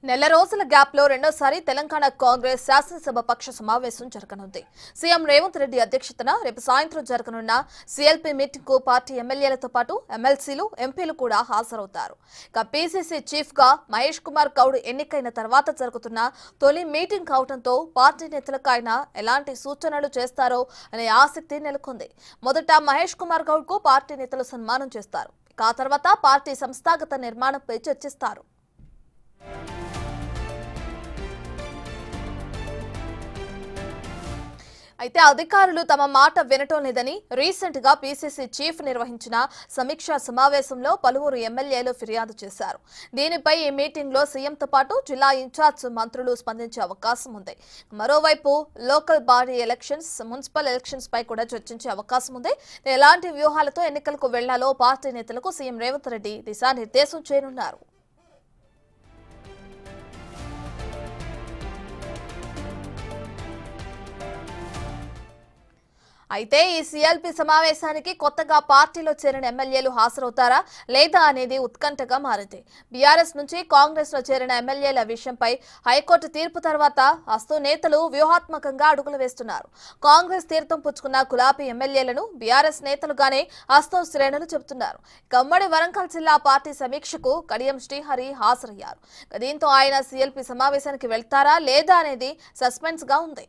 నెల రోజుల గ్యాప్ లో రెండోసారి తెలంగాణ కాంగ్రెస్ శాసనసభ పక్ష సమావేశం జరగనుంది. సీఎం రేవంత్ రెడ్డి అధ్యక్షతన రేపు సాయంత్రం జరగనున్న సీఎల్పీ మీటింగ్ కు పార్టీ ఎమ్మెల్యేలతో పాటు ఎమ్మెల్సీలు, ఎంపీలు కూడా హాజరవుతారు. ఇక పీసీసీ చీఫ్ గా మహేష్ కుమార్ గౌడ్ ఎన్నికైన తర్వాత జరుగుతున్న తొలి మీటింగ్ కావడంతో పార్టీ నేతలకు ఆయన ఎలాంటి సూచనలు చేస్తారో అనే ఆసక్తి నెలకొంది. మొదట మహేష్ కుమార్ గౌడ్ కు పార్టీ నేతలు సన్మానం చేస్తారు. ఆ తర్వాత పార్టీ సంస్థాగత నిర్మాణంపై చర్చిస్తారు. అయితే అధికారులు తమ మాట వినటం లేదని రీసెంట్ గా పీసీసీ చీఫ్ నిర్వహించిన సమీక్షా సమావేశంలో పలువురు ఎమ్మెల్యేలు ఫిర్యాదు చేశారు. దీనిపై ఈ మీటింగ్ లో సీఎంతో పాటు జిల్లా ఇన్ఛార్జ్ మంత్రులు స్పందించే అవకాశం ఉంది. మరోవైపు local body elections, municipal elections పై కూడా చర్చించే అవకాశం ఉంది. ఎలాంటి వ్యూహాలతో ఎన్నికలకు వెళ్లాలో పార్టీ నేతలకు సీఎం రేవంత్ రెడ్డి దిశానిర్దేశం చేయనున్నారు. అయితే ఈ సీఎల్పీ సమావేశానికి కొత్తగా పార్టీలో చేరిన ఎమ్మెల్యేలు హాజరవుతారా లేదా అనేది ఉత్కంఠగా మారింది. బీఆర్ఎస్ నుంచి కాంగ్రెస్ లో చేరిన ఎమ్మెల్యేల విషయంపై హైకోర్టు తీర్పు తర్వాత అస్తు నేతలు వ్యూహాత్మకంగా అడుగులు వేస్తున్నారు. కాంగ్రెస్ తీర్థం పుచ్చుకున్న గులాబీ ఎమ్మెల్యేలను బీఆర్ఎస్ నేతలుగానే అస్తో శ్రేణులు చెబుతున్నారు. ఉమ్మడి వరంగల్ జిల్లా పార్టీ సమీక్షకు కడియం శ్రీహరి హాజరయ్యారు. దీంతో ఆయన సీఎల్పీ సమావేశానికి వెళ్తారా లేదా అనేది సస్పెన్స్ గా ఉంది.